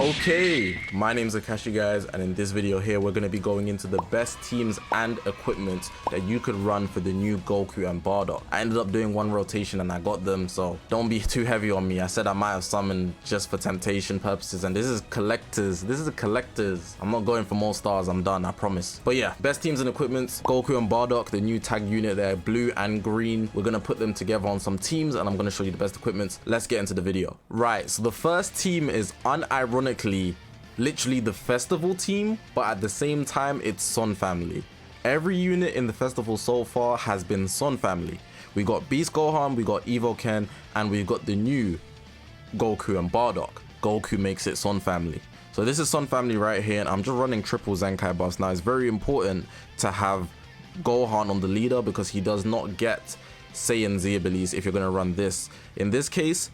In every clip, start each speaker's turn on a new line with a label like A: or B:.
A: Okay, my name's Zakashi guys, and in this video here we're going to be going into the best teams and equipment that you could run for the new GOKU and BARDOCK. I ended up doing one rotation and I got them, so don't be too heavy on me. I said I might have summoned just for temptation purposes, and this is collectors. This is a collectors. I'm not going for more stars, I'm done, I promise. But yeah, best teams and equipment, GOKU and BARDOCK, the new tag unit there, blue and green. We're going to put them together on some teams and I'm going to show you the best equipment. Let's get into the video. Right, so the first team is unironically literally the festival team, but at the same time it's Son family. Every unit in the festival so far has been Son family. We got Beast Gohan, we got Evo Ken, and we got the new GOKU and BARDOCK. GOKU makes it Son family. So this is Son family right here, and I'm just running triple Zenkai buffs. Now it's very important to have Gohan on the leader because he does not get Saiyan Z abilities if you're going to run this. In this case,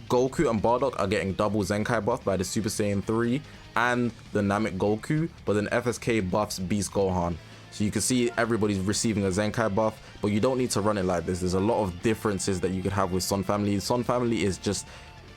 A: GOKU and BARDOCK are getting double Zenkai buff by the Super Saiyan 3 and the Namek Goku, but then FSK buffs Beast Gohan. So you can see everybody's receiving a Zenkai buff, but you don't need to run it like this. There's a lot of differences that you could have with Son family. Son family is just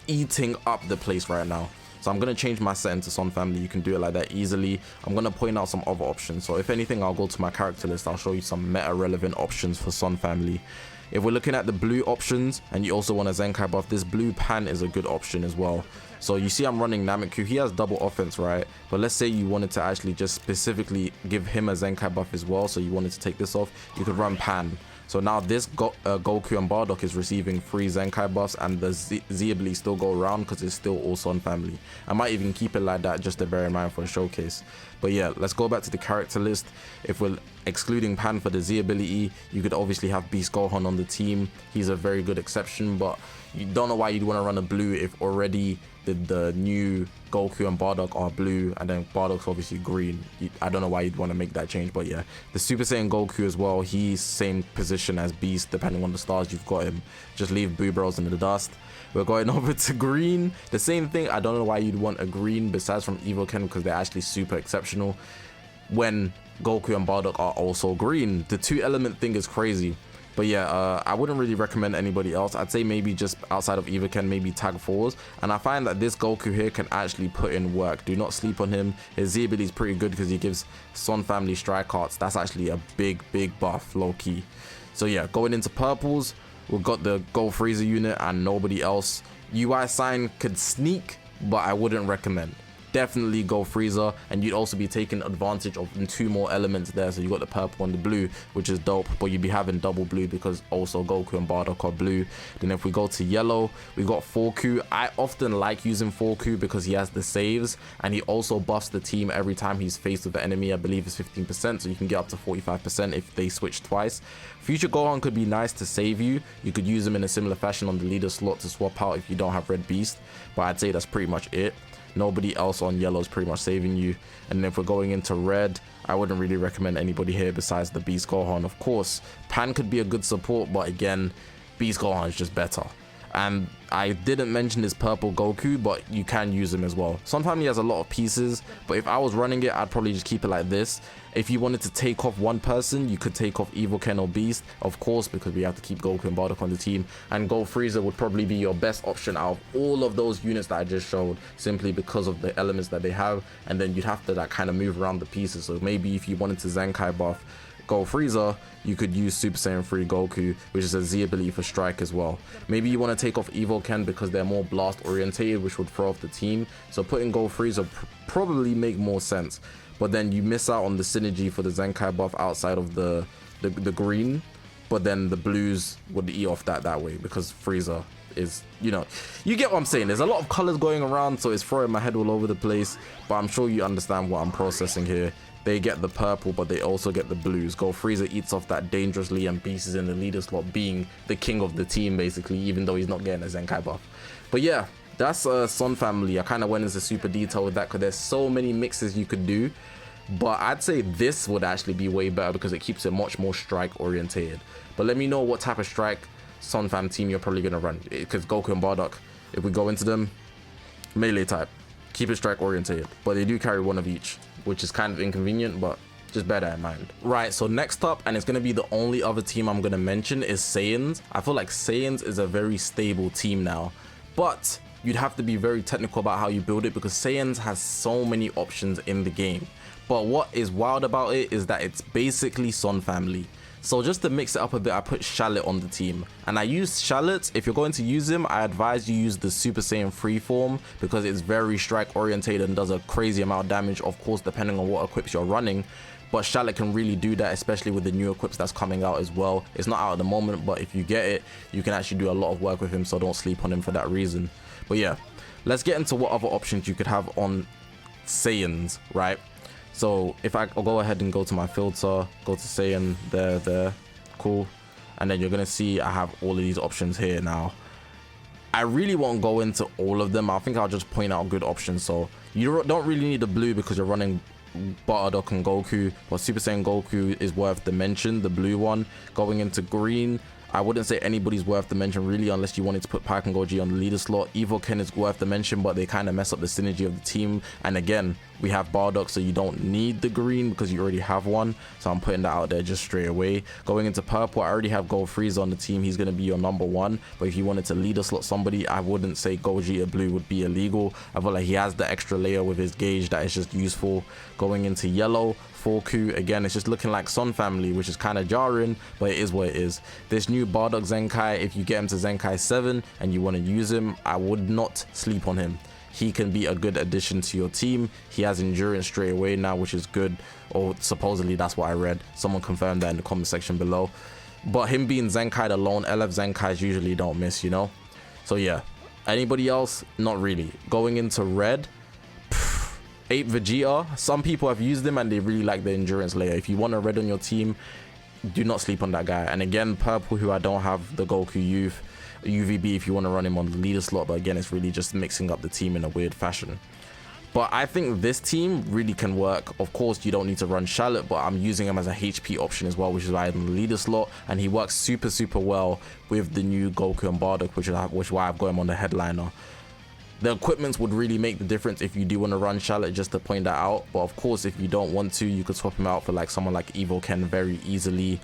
A: eating up the place right now. So I'm going to change my setting to Son family. You can do it like that easily. I'm going to point out some other options. So if anything, I'll go to my character list. I'll show you some meta relevant options for Son family. If we're looking at the blue options and you also want a Zenkai buff, this blue Pan is a good option as well. So you see I'm running Namek. He has double offense, right? But let's say you wanted to actually just specifically give him a Zenkai buff as well, so you wanted to take this off, you could run Pan. So now this GOKU and BARDOCK is receiving 3 Zenkai buffs, and the Z abilities still go around because it's still all Son family. I might even keep it like that just to bear in mind for a showcase. But yeah, let's go back to the character list. If we're excluding Pan for the Z ability, you could obviously have Beast Gohan on the team. He's a very good exception, but you don't know why you'd want to run a blue if already the new GOKU and BARDOCK are blue and then BARDOCK's obviously green. I don't know why you'd want to make that change, but yeah. The Super Saiyan Goku as well, he's same position as Beast depending on the stars you've got him. Just leave Boo Bros in the dust. We're going over to green. The same thing, I don't know why you'd want a green besides from Evo Ken because they're actually super exceptional when GOKU and BARDOCK are also green. The 2 element thing is crazy. But yeah, I wouldn't really recommend anybody else. I'd say maybe just outside of Evo Ken, maybe tag 4s. And I find that this GOKU here can actually put in work. Do not sleep on him. His Z ability is pretty good because he gives Son family strike arts. That's actually a big buff, low key. So yeah, going into purples, we've got the Go Freezer unit and nobody else. UI sign could sneak, but I wouldn't recommend. Definitely go Freezer, and you'd also be taking advantage of 2 more elements there. So you got the purple and the blue, which is dope, but you'd be having double blue because also GOKU and BARDOCK are blue. Then if we go to yellow, we got 4Q. I often like using 4Q because he has the saves and he also buffs the team every time he's faced with the enemy. I believe it's 15%, so you can get up to 45% if they switch twice. Future Gohan could be nice to save you. You could use him in a similar fashion on the leader slot to swap out if you don't have Red Beast, but I'd say that's pretty much it. Nobody else on yellow is pretty much saving you. And if we're going into red, I wouldn't really recommend anybody here besides the Beast Gohan. Of course, Pan could be a good support, but again, Beast Gohan is just better. And I didn't mention this purple Goku, but you can use him as well. Sometimes he has a lot of pieces, but if I was running it, I'd probably just keep it like this. If you wanted to take off one person, you could take off Evo Ken or Beast, of course, because we have to keep Goku and BARDOCK on the team. And Go Freezer would probably be your best option out of all of those units that I just showed, simply because of the elements that they have. And then you'd have to kind of move around the pieces. So maybe if you wanted to Zenkai buff Go Freezer, you could use Super Saiyan 3 Goku, which is a Z ability for strike as well. Maybe you want to take off Evo Ken because they're more blast orientated, which would throw off the team. So putting Go Freezer probably make more sense. But then you miss out on the synergy for the Zenkai buff outside of the green. But then the blues would eat off that way because Freezer is, you know, you get what I'm saying. There's a lot of colors going around, so it's throwing my head all over the place. But I'm sure you understand what I'm processing here. They get the purple, but they also get the blues. Go Freezer eats off that dangerously, and Beast is in the leader slot, being the king of the team, basically, even though he's not getting a Zenkai buff. But yeah, that's Son family. I kind of went into super detail with that because there's so many mixes you could do. But I'd say this would actually be way better because it keeps it much more strike orientated. But let me know what type of strike Son fam team you're probably going to run. Because GOKU and BARDOCK, if we go into them, melee type. Keep it strike orientated, but they do carry one of each, which is kind of inconvenient, but just bear that in mind. Right, so next up, and it's going to be the only other team I'm going to mention, is Saiyans. I feel like Saiyans is a very stable team now, but you'd have to be very technical about how you build it because Saiyans has so many options in the game. But what is wild about it is that it's basically Son family. So just to mix it up a bit, I put Shallot on the team. And I use Shallot. If you're going to use him, I advise you use the Super Saiyan Freeform because it's very strike orientated and does a crazy amount of damage, of course, depending on what equips you're running. But Shallot can really do that, especially with the new equips that's coming out as well. It's not out at the moment, but if you get it, you can actually do a lot of work with him, so don't sleep on him for that reason. But yeah, let's get into what other options you could have on Saiyans, right? So if I'll go ahead and go to my filter, go to Saiyan, there, cool. And then you're gonna see I have all of these options here now. I really won't go into all of them. I think I'll just point out good options. So you don't really need the blue because you're running BARDOCK and GOKU, but Super Saiyan GOKU is worth the mention, the blue one. Going into green, I wouldn't say anybody's worth the mention really unless you wanted to put Pyke and Goji on the leader slot. Evo Ken is worth the mention, but they kind of mess up the synergy of the team. And again, we have BARDOCK, so you don't need the green because you already have one. So I'm putting that out there just straight away. Going into purple, I already have Gold Freeze on the team. He's going to be your number one. But if you wanted to leader slot somebody, I wouldn't say Goji or blue would be illegal. I feel like he has the extra layer with his gauge that is just useful. Going into yellow, 4Q, again, it's just looking like Son family, which is kind of jarring, but it is what it is. This new BARDOCK Zenkai, if you get him to Zenkai 7 and you want to use him, I would not sleep on him. He can be a good addition to your team. He has endurance straight away now, which is good, or supposedly that's what I read. Someone confirmed that in the comment section below. But him being Zenkai alone, LF Zenkais usually don't miss, you know? So yeah, anybody else? Not really. Going into red, 8 Vegeta. Some people have used him and they really like the endurance layer. If you want a red on your team, do not sleep on that guy. And again, purple, who I don't have the Goku Youth, UVB if you want to run him on the leader slot, but again, it's really just mixing up the team in a weird fashion. But I think this team really can work. Of course, you don't need to run Shallot, but I'm using him as a HP option as well, which is why I'm the leader slot, and he works super well with the new Goku and BARDOCK, which is why I've got him on the headliner. The equipments would really make the difference if you do want to run Shallot, just to point that out. But of course, if you don't want to, you could swap him out for like someone like Evo Ken very easily,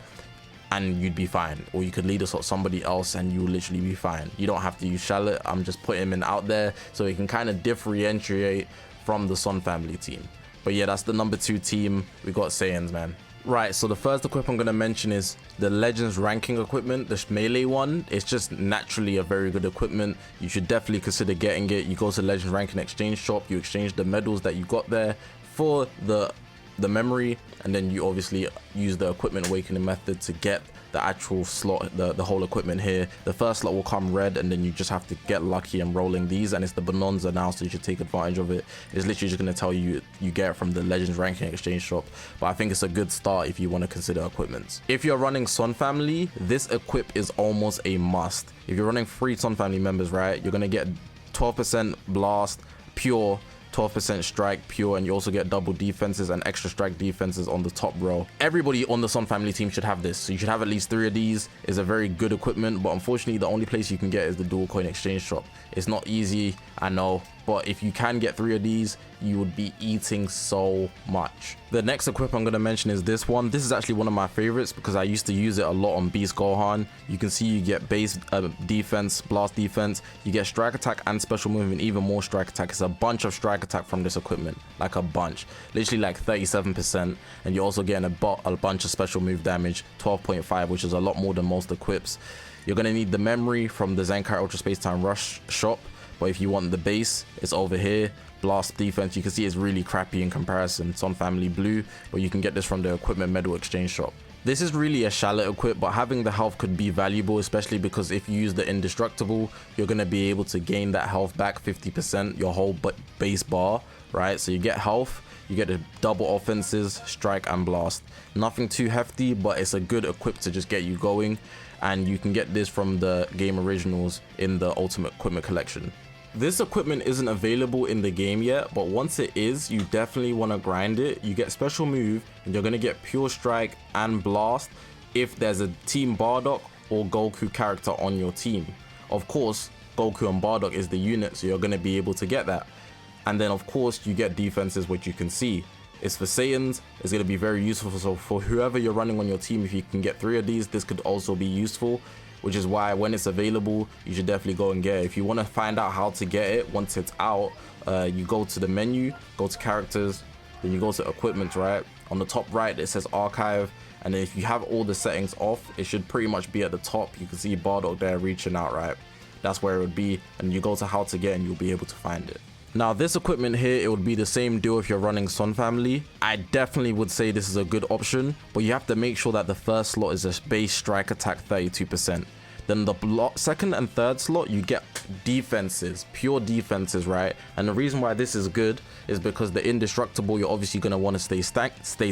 A: and you'd be fine. Or you could leader slot somebody else and you'll literally be fine. You don't have to use Shallot. I'm just putting him in out there so he can kind of differentiate from the Son family team. But yeah, that's the number 2 team. We got Saiyans, man. Right, so the first equip I'm going to mention is the Legends ranking equipment, the melee one. It's just naturally a very good equipment. You should definitely consider getting it. You go to Legends ranking exchange shop, you exchange the medals that you got there for the memory, and then you obviously use the equipment awakening method to get the actual slot, the whole equipment here. The first slot will come red, and then you just have to get lucky and rolling these, and it's the bonanza now, so you should take advantage of it. It's literally just going to tell you get it from the Legends ranking exchange shop, but I think it's a good start if you want to consider equipments. If you're running Son family, this equip is almost a must. If you're running 3 Son family members, right, you're going to get 12% blast pure, 12% strike pure, and you also get double defenses and extra strike defenses on the top row. Everybody on the Son family team should have this, so you should have at least 3 of these. It's a very good equipment, but unfortunately the only place you can get is the dual coin exchange shop. It's not easy, I know, but if you can get 3 of these, you would be eating so much. The next equip I'm going to mention is this one. This is actually one of my favorites because I used to use it a lot on Beast Gohan. You can see you get base defense, blast defense, you get strike attack and special move, and even more strike attack. It's a bunch of strike attack from this equipment, like a bunch, literally like 37%, and you're also getting a bunch of special move damage, 12.5, which is a lot more than most equips. You're going to need the memory from the Zenkai Ultra Space Time Rush shop, but if you want the base, it's over here. Blast defense, you can see it's really crappy in comparison. Son family blue, but you can get this from the equipment medal exchange shop. This is really a Shallot equip, but having the health could be valuable, especially because if you use the indestructible, you're going to be able to gain that health back 50%, your whole base bar, right? So you get health, you get the double offenses, strike and blast. Nothing too hefty, but it's a good equip to just get you going, and you can get this from the game originals in the Ultimate Equipment Collection. This equipment isn't available in the game yet, but once it is, you definitely want to grind it. You get special move, and you're going to get pure strike and blast if there's a team BARDOCK or Goku character on your team. Of course, Goku and BARDOCK is the unit, so you're going to be able to get that. And then of course you get defenses, which you can see. It's for Saiyans, it's going to be very useful. So for whoever you're running on your team, if you can get 3 of these, this could also be useful. which is why when it's available, you should definitely go and get it. If you want to find out how to get it once it's out, you go to the menu, go to characters, then you go to equipment, right? On the top right, it says archive. And then if you have all the settings off, it should pretty much be at the top. You can see BARDOCK there reaching out, right? That's where it would be. And you go to how to get and you'll be able to find it. Now this equipment here, it would be the same deal if you're running Son Family. I definitely would say this is a good option, but you have to make sure that the first slot is a base strike attack 32%. Then the second and third slot, you get defenses, pure defenses, right? And the reason why this is good is because the indestructible, you're obviously going to want to stay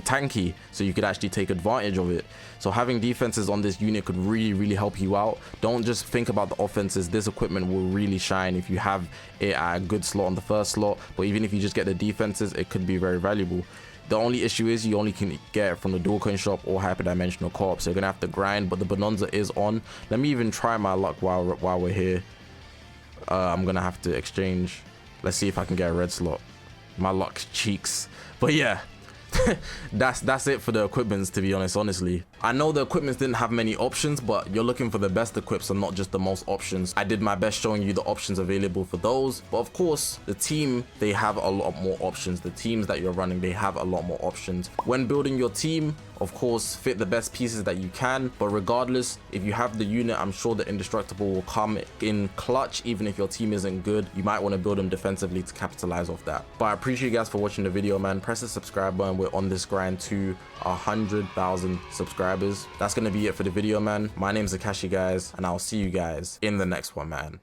A: tanky, so you could actually take advantage of it. So having defenses on this unit could really help you out. Don't just think about the offenses. This equipment will really shine if you have it at a good slot on the first slot, but even if you just get the defenses, it could be very valuable. The only issue is you only can get it from the dual coin shop or hyperdimensional co-op, so you're gonna have to grind, but the bonanza is on. Let me even try my luck while we're here. I'm gonna have to exchange. Let's see if I can get a red slot. My luck's cheeks. But yeah, that's it for the equipments, to be honest. Honestly, I know the equipments didn't have many options, but you're looking for the best equips and not just the most options. I did my best showing you the options available for those, but of course the team, they have a lot more options. The teams that you're running, they have a lot more options. When building your team, of course, fit the best pieces that you can, but regardless, if you have the unit, I'm sure the indestructible will come in clutch. Even if your team isn't good, you might want to build them defensively to capitalize off that. But I appreciate you guys for watching the video, man. Press the subscribe button. We're on this grind to 100,000 subscribers. That's gonna be it for the video, man. My name's Zakashi, guys, and I'll see you guys in the next one, man.